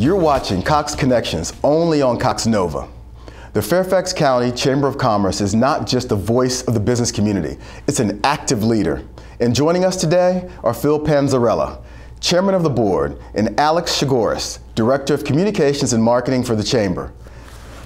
You're watching Cox Connections only on Cox Nova. The Fairfax County Chamber of Commerce is not just the voice of the business community, it's an active leader. And joining us today are Phil Panzarella, Chairman of the Board, and Alex Shigoris, Director of Communications and Marketing for the Chamber.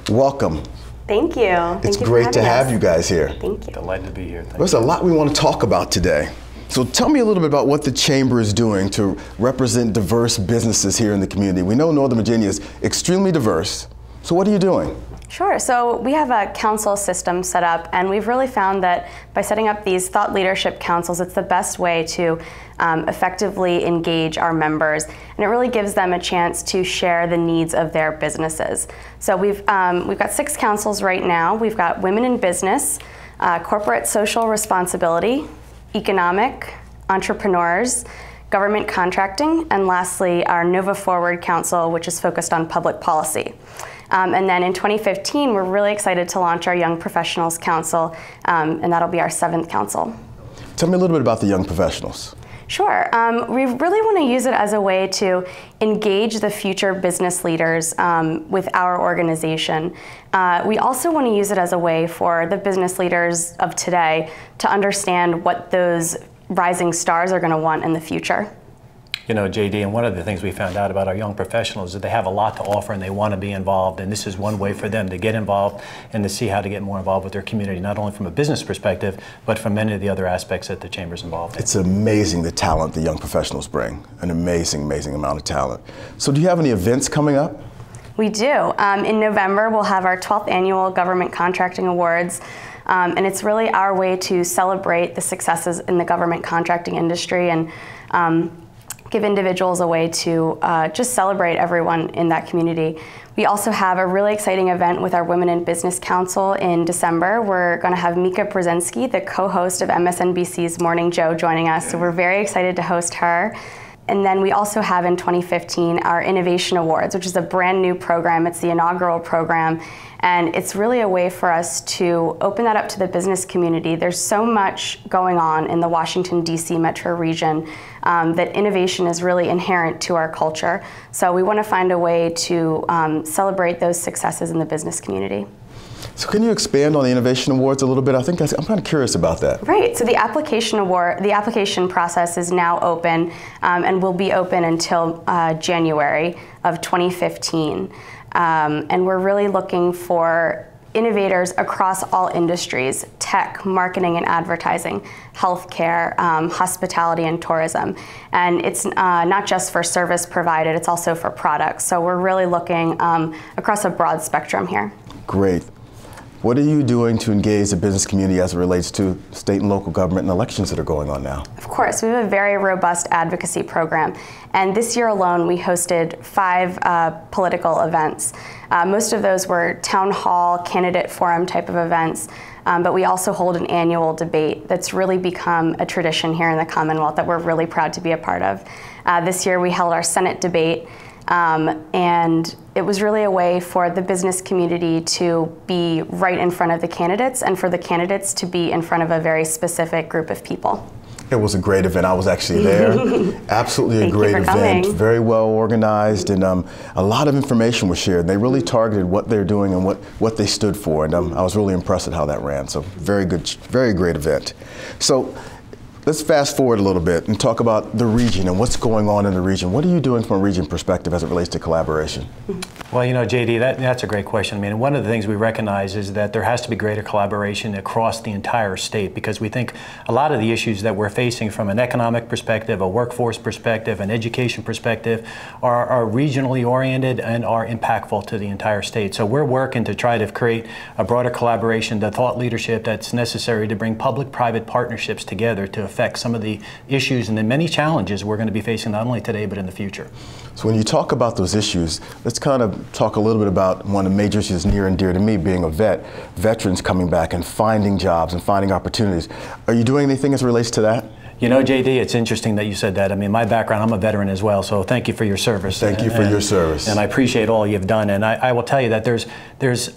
Welcome. Thank you. It's great to have you guys here. Thank you. Delighted to be here. There's a lot we want to talk about today. So tell me a little bit about what the Chamber is doing to represent diverse businesses here in the community. We know Northern Virginia is extremely diverse. So what are you doing? Sure. So we have a council system set up, and we've really found that by setting up these thought leadership councils, it's the best way to effectively engage our members, and it really gives them a chance to share the needs of their businesses. So we've got 6 councils right now. We've got Women in Business, Corporate Social Responsibility, Economic, Entrepreneurs, Government Contracting, and lastly, our Nova Forward Council, which is focused on public policy. And then in 2015, we're really excited to launch our Young Professionals Council, and that'll be our 7th council. Tell me a little bit about the Young Professionals. Sure. We really want to use it as a way to engage the future business leaders with our organization. We also want to use it as a way for the business leaders of today to understand what those rising stars are going to want in the future. You know, JD, and one of the things we found out about our young professionals is that they have a lot to offer and they want to be involved, and this is one way for them to get involved and to see how to get more involved with their community, not only from a business perspective, but from many of the other aspects that the Chamber's involved in. It's amazing the talent the young professionals bring, an amazing, amazing amount of talent. So do you have any events coming up? We do. In November, we'll have our 12th annual Government Contracting Awards. And it's really our way to celebrate the successes in the government contracting industry and give individuals a way to just celebrate everyone in that community. We also have a really exciting event with our Women in Business Council in December. We're going to have Mika Brzezinski, the co-host of MSNBC's Morning Joe, joining us. So we're very excited to host her. And then we also have in 2015 our Innovation Awards, which is a brand new program. It's the inaugural program, and it's really a way for us to open that up to the business community. There's so much going on in the Washington, D.C. metro region that innovation is really inherent to our culture. So we want to find a way to celebrate those successes in the business community. So can you expand on the Innovation Awards a little bit? I'm kind of curious about that. Right. So the application process is now open and will be open until January of 2015. And we're really looking for innovators across all industries: tech, marketing and advertising, healthcare, hospitality and tourism. And it's not just for service provided, it's also for products. So we're really looking across a broad spectrum here. Great. What are you doing to engage the business community as it relates to state and local government and elections that are going on now? Of course, we have a very robust advocacy program. And this year alone, we hosted 5 political events. Most of those were town hall, candidate forum type of events. But we also hold an annual debate that's really become a tradition here in the Commonwealth that we're really proud to be a part of. This year we held our Senate debate. And it was really a way for the business community to be right in front of the candidates and for the candidates to be in front of a very specific group of people. It was a great event. I was actually there. Absolutely a great event. Very well organized, and a lot of information was shared. They really targeted what they're doing and what they stood for, and I was really impressed at how that ran. So very good, very great event. So let's fast forward a little bit and talk about the region and what's going on in the region. What are you doing from a region perspective as it relates to collaboration? Well, you know, JD, that's a great question. I mean, one of the things we recognize is that there has to be greater collaboration across the entire state, because we think a lot of the issues that we're facing from an economic perspective, a workforce perspective, an education perspective are regionally oriented and are impactful to the entire state. So we're working to try to create a broader collaboration, the thought leadership that's necessary to bring public-private partnerships together to affect some of the issues and the many challenges we're going to be facing not only today but in the future. So when you talk about those issues, let's kind of talk a little bit about one of the major issues near and dear to me, being a vet, veterans coming back and finding jobs and finding opportunities. Are you doing anything as it relates to that? You know, JD, it's interesting that you said that. I mean, my background, I'm a veteran as well, so thank you for your service. Thank you for your service. And I appreciate all you've done. And I will tell you that there's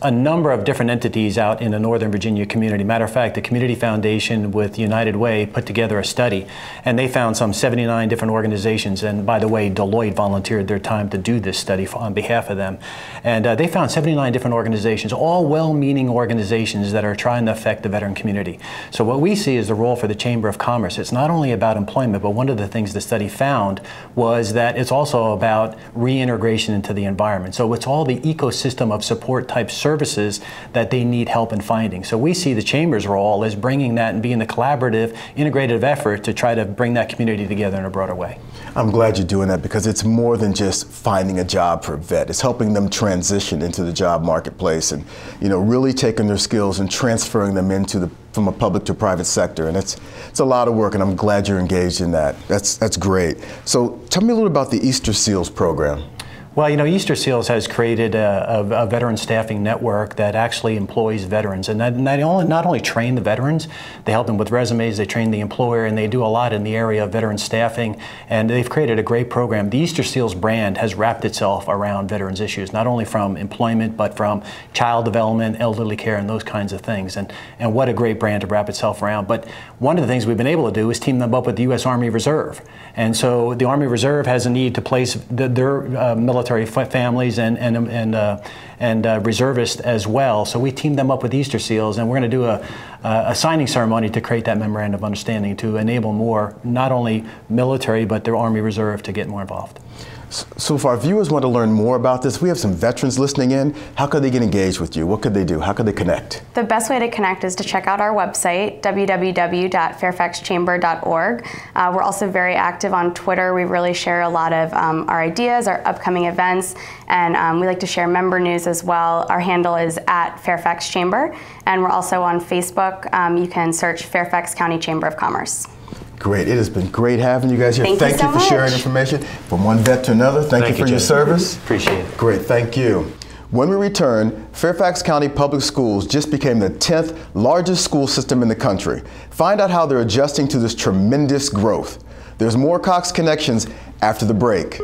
a number of different entities out in the Northern Virginia community. Matter of fact, the Community Foundation with United Way put together a study, and they found some 79 different organizations. And by the way, Deloitte volunteered their time to do this study on behalf of them. And they found 79 different organizations, all well-meaning organizations that are trying to affect the veteran community. So what we see is the role for the Chamber of Commerce. It's not only about employment, but one of the things the study found was that it's also about reintegration into the environment. So it's all the ecosystem of support type services that they need help in finding. So we see the Chamber's role as bringing that and being the collaborative, integrative effort to try to bring that community together in a broader way. I'm glad you're doing that, because it's more than just finding a job for a vet. It's helping them transition into the job marketplace and, you know, really taking their skills and transferring them into from a public to private sector. And it's a lot of work, and I'm glad you're engaged in that. That's great. So tell me a little about the Easter Seals program. Well, you know, Easter Seals has created a veteran staffing network that actually employs veterans, and not only train the veterans, they help them with resumes, they train the employer, and they do a lot in the area of veteran staffing, and they've created a great program. The Easter Seals brand has wrapped itself around veterans issues, not only from employment, but from child development, elderly care, and those kinds of things, and what a great brand to wrap itself around. But one of the things we've been able to do is team them up with the U.S. Army Reserve, and so the Army Reserve has a need to place their military families and reservists as well. So we teamed them up with Easter Seals, and we're going to do a signing ceremony to create that memorandum of understanding to enable more, not only military, but their Army Reserve to get more involved. So if our viewers want to learn more about this, we have some veterans listening in. How could they get engaged with you? What could they do? How could they connect? The best way to connect is to check out our website, www.fairfaxchamber.org. We're also very active on Twitter. We really share a lot of our ideas, our upcoming events, and we like to share member news as well. Our handle is @FairfaxChamber, and we're also on Facebook. You can search Fairfax County Chamber of Commerce. Great. It has been great having you guys here. Thank you for sharing information from one vet to another. Thank you for your service. Appreciate it. Great. Thank you. When we return, Fairfax County Public Schools just became the 10th largest school system in the country. Find out how they're adjusting to this tremendous growth. There's more Cox Connections after the break.